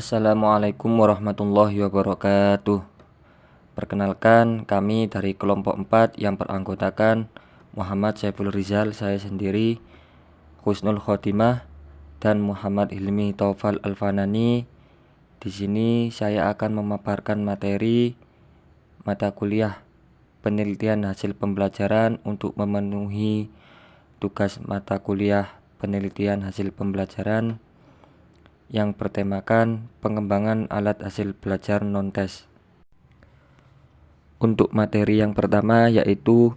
Assalamualaikum warahmatullahi wabarakatuh. Perkenalkan, kami dari kelompok 4 yang beranggotakan Muhammad Saiful Rizal, saya sendiri, Husnul Khotimah, dan Muhammad Hilmi Taufal Alfanani. Di sini saya akan memaparkan materi mata kuliah penelitian hasil pembelajaran untuk memenuhi tugas mata kuliah penelitian hasil pembelajaran yang bertemakan pengembangan alat hasil belajar non-tes. Untuk materi yang pertama yaitu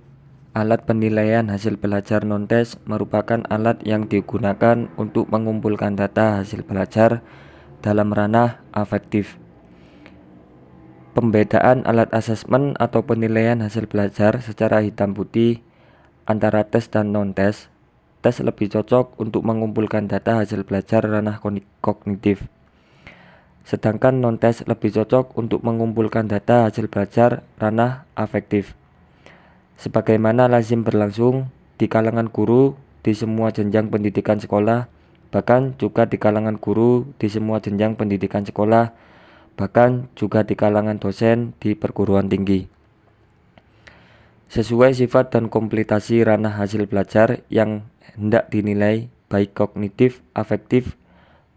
alat penilaian hasil belajar non-tes merupakan alat yang digunakan untuk mengumpulkan data hasil belajar dalam ranah afektif. Pembedaan alat asesmen atau penilaian hasil belajar secara hitam putih antara tes dan non-tes. Tes lebih cocok untuk mengumpulkan data hasil belajar ranah kognitif. Sedangkan non-tes lebih cocok untuk mengumpulkan data hasil belajar ranah afektif. Sebagaimana lazim berlangsung di kalangan guru di semua jenjang pendidikan sekolah, bahkan juga di kalangan guru di semua jenjang pendidikan sekolah, bahkan juga di kalangan dosen di perguruan tinggi. Sesuai sifat dan kompletasi ranah hasil belajar yang hendak dinilai, baik kognitif, afektif,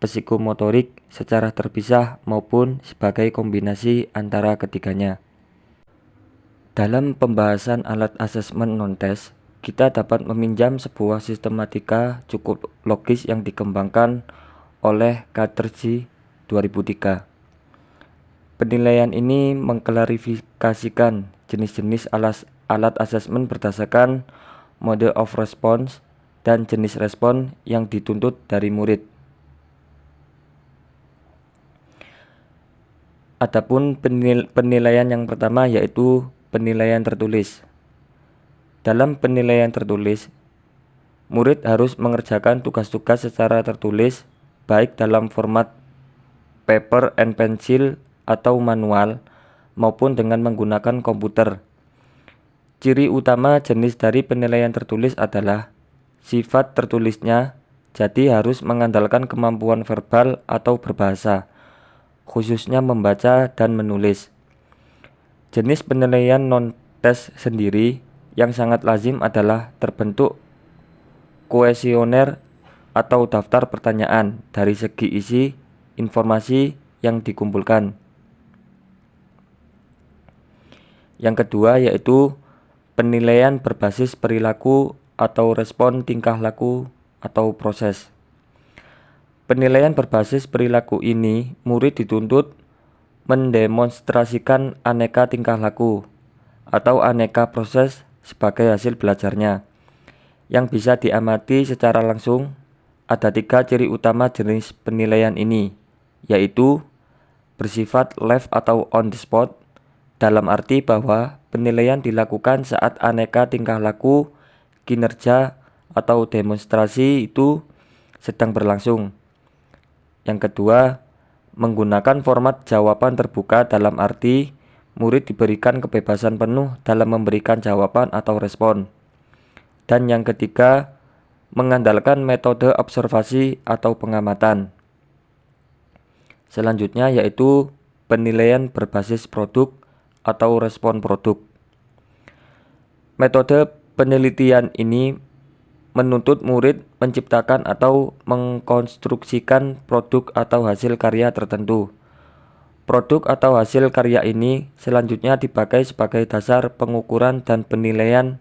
psikomotorik secara terpisah maupun sebagai kombinasi antara ketiganya. Dalam pembahasan alat asesmen non-tes, kita dapat meminjam sebuah sistematika cukup logis yang dikembangkan oleh Carterji 2003. Penilaian ini mengklarifikasikan jenis-jenis alat asesmen berdasarkan mode of response dan jenis respon yang dituntut dari murid. Adapun penilaian yang pertama yaitu penilaian tertulis. Dalam penilaian tertulis, murid harus mengerjakan tugas-tugas secara tertulis baik dalam format paper and pencil atau manual maupun dengan menggunakan komputer. Ciri utama jenis dari penilaian tertulis adalah sifat tertulisnya, jadi harus mengandalkan kemampuan verbal atau berbahasa, khususnya membaca dan menulis. Jenis penilaian non-tes sendiri yang sangat lazim adalah terbentuk kuesioner atau daftar pertanyaan dari segi isi informasi yang dikumpulkan. Yang kedua yaitu penilaian berbasis perilaku atau respon tingkah laku atau proses. Penilaian berbasis perilaku ini, murid dituntut mendemonstrasikan aneka tingkah laku atau aneka proses sebagai hasil belajarnya. Yang bisa diamati secara langsung, ada 3 ciri utama jenis penilaian ini, yaitu bersifat live atau on the spot, dalam arti bahwa penilaian dilakukan saat aneka tingkah laku, kinerja, atau demonstrasi itu sedang berlangsung. Yang kedua, menggunakan format jawaban terbuka dalam arti murid diberikan kebebasan penuh dalam memberikan jawaban atau respon. Dan yang ketiga, mengandalkan metode observasi atau pengamatan. Selanjutnya yaitu penilaian berbasis produk atau respon produk. Metode penelitian ini menuntut murid menciptakan atau mengkonstruksikan produk atau hasil karya tertentu. Produk atau hasil karya ini selanjutnya dipakai sebagai dasar pengukuran dan penilaian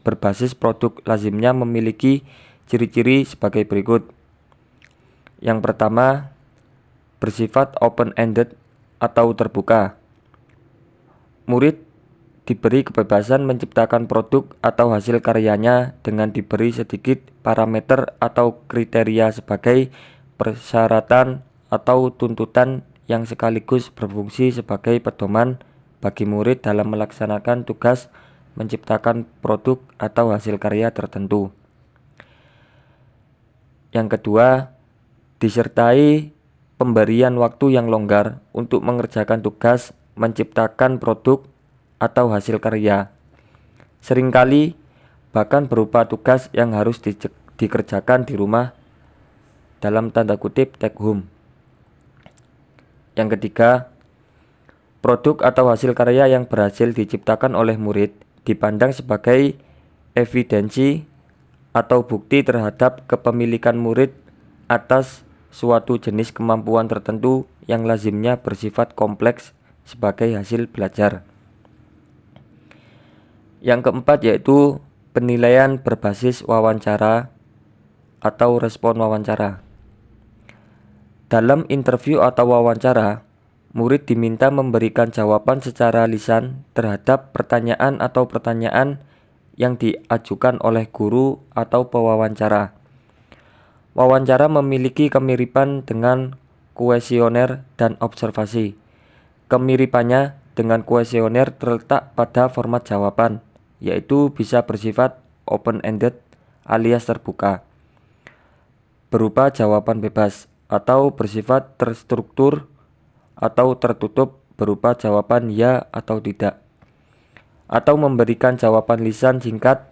berbasis produk lazimnya memiliki ciri-ciri sebagai berikut. Yang pertama, bersifat open-ended atau terbuka. Murid diberi kebebasan menciptakan produk atau hasil karyanya dengan diberi sedikit parameter atau kriteria sebagai persyaratan atau tuntutan yang sekaligus berfungsi sebagai pedoman bagi murid dalam melaksanakan tugas menciptakan produk atau hasil karya tertentu. Yang kedua, disertai pemberian waktu yang longgar untuk mengerjakan tugas menciptakan produk atau hasil karya. Seringkali bahkan berupa tugas yang harus dikerjakan di rumah dalam tanda kutip take home. Yang ketiga, produk atau hasil karya yang berhasil diciptakan oleh murid dipandang sebagai evidensi atau bukti terhadap kepemilikan murid atas suatu jenis kemampuan tertentu yang lazimnya bersifat kompleks sebagai hasil belajar. Yang keempat yaitu penilaian berbasis wawancara atau respon wawancara. Dalam interview atau wawancara, murid diminta memberikan jawaban secara lisan terhadap pertanyaan atau pertanyaan yang diajukan oleh guru atau pewawancara. Wawancara memiliki kemiripan dengan kuesioner dan observasi. Kemiripannya dengan kuesioner terletak pada format jawaban, yaitu bisa bersifat open-ended alias terbuka, berupa jawaban bebas, atau bersifat terstruktur atau tertutup berupa jawaban ya atau tidak, atau memberikan jawaban lisan singkat.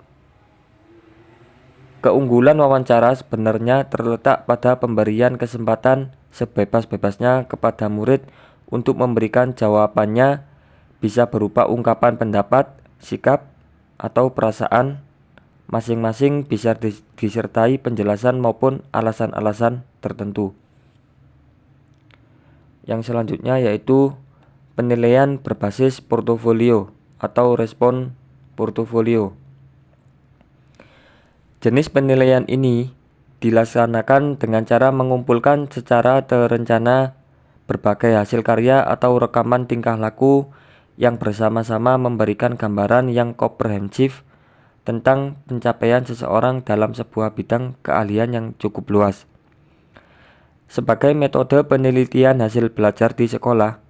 Keunggulan wawancara sebenarnya terletak pada pemberian kesempatan sebebas-bebasnya kepada murid untuk memberikan jawabannya, bisa berupa ungkapan pendapat, sikap, atau perasaan masing-masing, bisa disertai penjelasan maupun alasan-alasan tertentu. Yang selanjutnya yaitu penilaian berbasis portofolio atau respon portofolio. Jenis penilaian ini dilaksanakan dengan cara mengumpulkan secara terencana berbagai hasil karya atau rekaman tingkah laku yang bersama-sama memberikan gambaran yang komprehensif tentang pencapaian seseorang dalam sebuah bidang keahlian yang cukup luas. Sebagai metode penelitian hasil belajar di sekolah,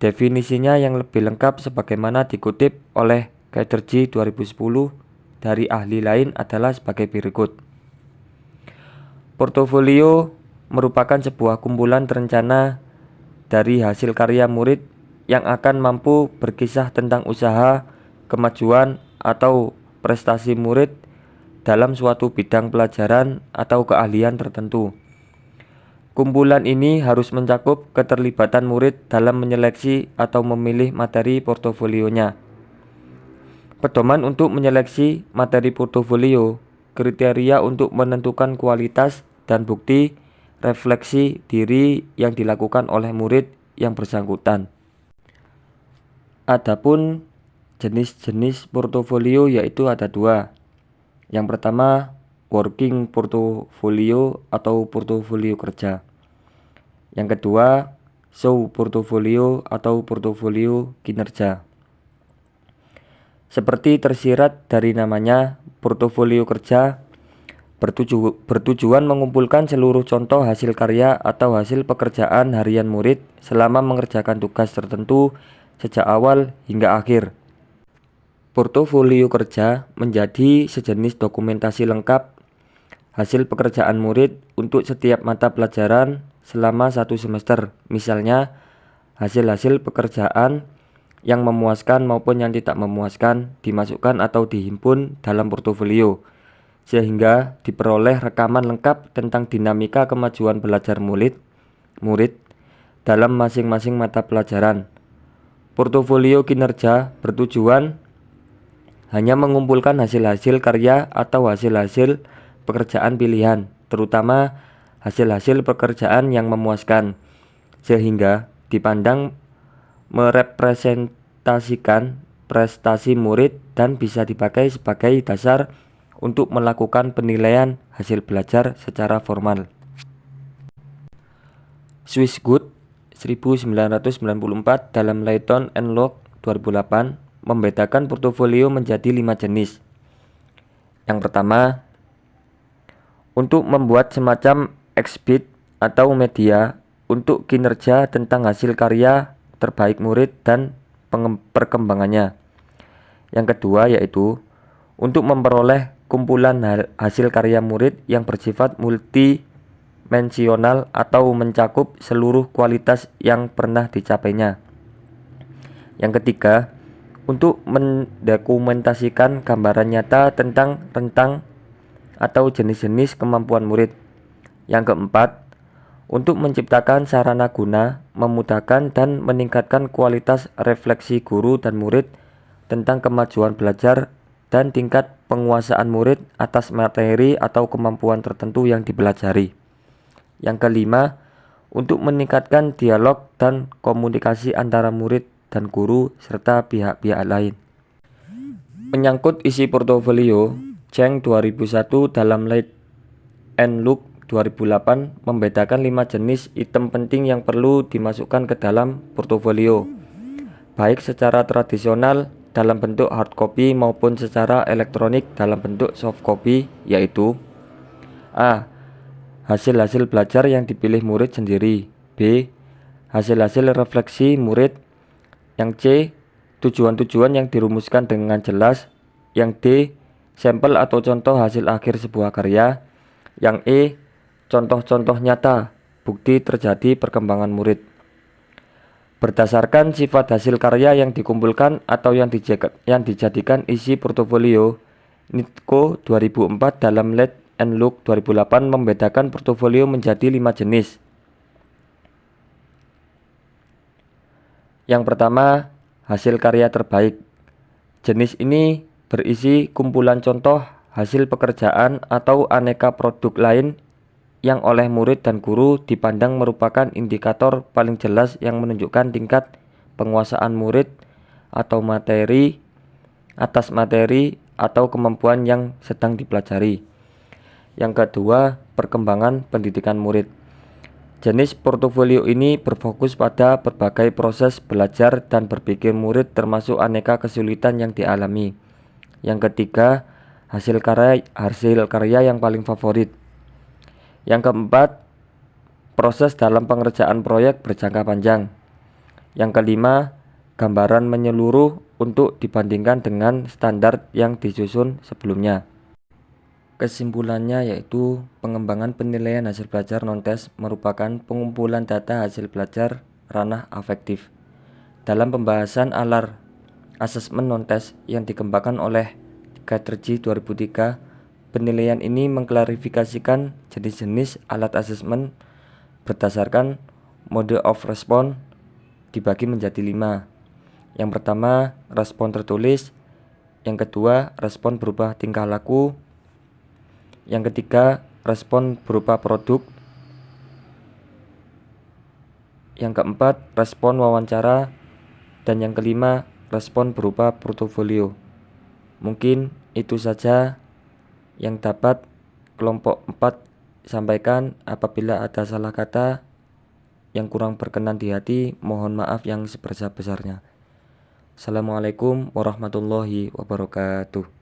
definisinya yang lebih lengkap sebagaimana dikutip oleh Kedergy 2010 dari ahli lain adalah sebagai berikut. Portofolio merupakan sebuah kumpulan terencana dari hasil karya murid yang akan mampu berkisah tentang usaha, kemajuan, atau prestasi murid dalam suatu bidang pelajaran atau keahlian tertentu. Kumpulan ini harus mencakup keterlibatan murid dalam menyeleksi atau memilih materi portofolionya. Pedoman untuk menyeleksi materi portofolio, kriteria untuk menentukan kualitas dan bukti refleksi diri yang dilakukan oleh murid yang bersangkutan. Adapun jenis-jenis portofolio yaitu ada dua. Yang pertama, working portfolio atau portofolio kerja. Yang kedua, show portfolio atau portofolio kinerja. Seperti tersirat dari namanya, portofolio kerja bertujuan mengumpulkan seluruh contoh hasil karya atau hasil pekerjaan harian murid selama mengerjakan tugas tertentu sejak awal hingga akhir. Portofolio kerja menjadi sejenis dokumentasi lengkap hasil pekerjaan murid untuk setiap mata pelajaran selama satu semester. Misalnya, hasil-hasil pekerjaan yang memuaskan maupun yang tidak memuaskan dimasukkan atau dihimpun dalam portofolio, sehingga diperoleh rekaman lengkap tentang dinamika kemajuan belajar murid dalam masing-masing mata pelajaran. Portofolio kinerja bertujuan hanya mengumpulkan hasil-hasil karya atau hasil-hasil pekerjaan pilihan, terutama hasil-hasil pekerjaan yang memuaskan, sehingga dipandang merepresentasikan prestasi murid dan bisa dipakai sebagai dasar untuk melakukan penilaian hasil belajar secara formal. Swissgood 1994 dalam Layton and Locke 2008 membedakan portofolio menjadi 5 jenis. Yang pertama, untuk membuat semacam exhibit atau media untuk kinerja tentang hasil karya terbaik murid dan perkembangannya. Yang kedua yaitu untuk memperoleh kumpulan hasil karya murid yang bersifat multidimensional atau mencakup seluruh kualitas yang pernah dicapainya. Yang ketiga, untuk mendokumentasikan gambaran nyata tentang rentang atau jenis-jenis kemampuan murid. Yang keempat, untuk menciptakan sarana guna, memudahkan dan meningkatkan kualitas refleksi guru dan murid tentang kemajuan belajar dan tingkat penguasaan murid atas materi atau kemampuan tertentu yang dipelajari. Yang kelima, untuk meningkatkan dialog dan komunikasi antara murid dan guru serta pihak-pihak lain. Menyangkut isi portofolio, Cheng 2001 dalam Lead and Look 2008 membedakan 5 jenis item penting yang perlu dimasukkan ke dalam portofolio, baik secara tradisional dalam bentuk hard copy maupun secara elektronik dalam bentuk soft copy, yaitu A. Hasil-hasil belajar yang dipilih murid sendiri. B. Hasil-hasil refleksi murid. Yang C. Tujuan-tujuan yang dirumuskan dengan jelas. Yang D. Sampel atau contoh hasil akhir sebuah karya. Yang E. Contoh-contoh nyata bukti terjadi perkembangan murid. Berdasarkan sifat hasil karya yang dikumpulkan atau yang dijadikan isi portofolio, NITCO 2004 dalam Lead and Look 2008 membedakan portofolio menjadi 5 jenis. Yang pertama, hasil karya terbaik. Jenis ini berisi kumpulan contoh hasil pekerjaan atau aneka produk lain yang oleh murid dan guru dipandang merupakan indikator paling jelas yang menunjukkan tingkat penguasaan murid atau materi atas materi atau kemampuan yang sedang dipelajari. Yang kedua, perkembangan pendidikan murid. Jenis portofolio ini berfokus pada berbagai proses belajar dan berpikir murid termasuk aneka kesulitan yang dialami. Yang ketiga, hasil karya yang paling favorit. Yang keempat, proses dalam pengerjaan proyek berjangka panjang. Yang kelima, gambaran menyeluruh untuk dibandingkan dengan standar yang disusun sebelumnya. Kesimpulannya yaitu pengembangan penilaian hasil belajar non-tes merupakan pengumpulan data hasil belajar ranah afektif. Dalam pembahasan ALAR Assessment Non-Tes yang dikembangkan oleh Chatterjee 2003, penilaian ini mengklarifikasikan jenis-jenis alat asesmen berdasarkan mode of response dibagi menjadi 5. Yang pertama, respon tertulis. Yang kedua, respon berupa tingkah laku. Yang ketiga, respon berupa produk. Yang keempat, respon wawancara. Dan yang kelima, respon berupa portofolio. Mungkin itu saja yang dapat kelompok 4 sampaikan. Apabila ada salah kata yang kurang berkenan di hati, mohon maaf yang sebesar-besarnya. Assalamualaikum warahmatullahi wabarakatuh.